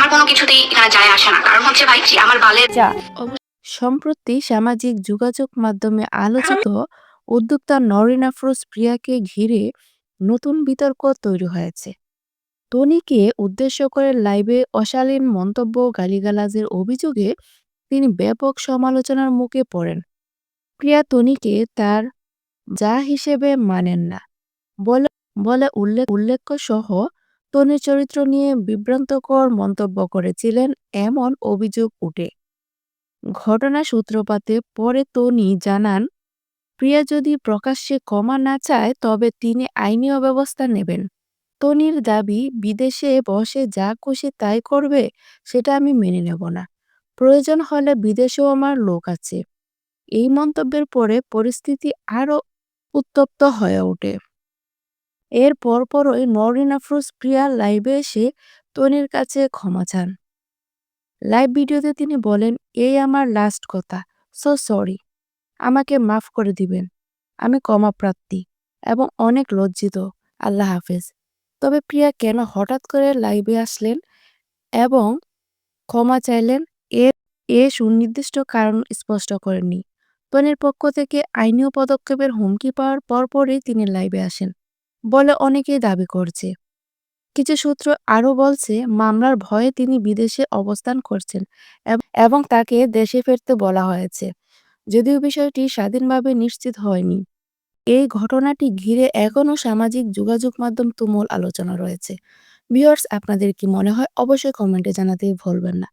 আমার কোনো কিছুতেই এখানে যায় আসে না। কারণ হচ্ছে ভাই যে আমার বালের যা সম্প্রতি সামাজিক যোগাযোগ মাধ্যমে আলোচিত উদ্যোক্তা নরিন আফরোজ প্রিয়াকে ঘিরে নতুন বিতর্ক তৈরি হয়েছে। তনিকে উদ্দেশ্য করে লাইভে অশালীন মন্তব্য গালিগালাজের অভিযোগে তিনি ব্যাপক সমালোচনার মুখে পড়েন। প্রিয়া তনিকে তার যা হিসেবে মানেন না বলে বলে উল্লেখ্য সহ তনির চরিত্র নিয়ে বিভ্রান্তকর মন্তব্য করেছিলেন এমন অভিযোগ উঠে। ঘটনা সূত্রপাতে পরে তনি জানান, প্রিয়া যদি প্রকাশ্যে ক্ষমা না চায় তবে তিনি আইনীয় ব্যবস্থা নেবেন। তনির দাবি, বিদেশে বসে যা খুশি তাই করবে সেটা আমি মেনে নেব না। প্রয়োজন হলে বিদেশেও আমার লোক আছে। এই মন্তব্যের পরে পরিস্থিতি আরও উত্তপ্ত হয়ে ওঠে। এর পরপরই নরিন আফরোজ প্রিয়া লাইভে এসে তনির কাছে ক্ষমা চান। লাইভ ভিডিওতে তিনি বলেন, এই আমার লাস্ট কথা, সো সরি, আমাকে মাফ করে দিবেন। আমি ক্ষমাপ্রার্থী এবং অনেক লজ্জিত। আল্লাহ হাফেজ। তবে প্রিয়া কেন হঠাৎ করে লাইভে আসলেন এবং ক্ষমা চাইলেন, এর সুনির্দিষ্ট কারণ স্পষ্ট করেননি। তনির পক্ষ থেকে আইনীয় পদক্ষেপের হুমকি পাওয়ার পরপরই তিনি লাইভে আসেন বলে অনেকেই দাবি করছে। কিছু সূত্র আরও বলছে, মামলার ভয়ে তিনি বিদেশে অবস্থান করছেন এবং তাকে দেশে ফিরতে বলা হয়েছে, যদিও বিষয়টি স্বাধীনভাবে নিশ্চিত হয়নি। এই ঘটনাটি ঘিরে এখনও সামাজিক যোগাযোগ মাধ্যম তুমুল আলোচনা রয়েছে। ভিউয়ার্স, আপনাদের কি মনে হয় অবশ্যই কমেন্টে জানাতে ভুলবেন না।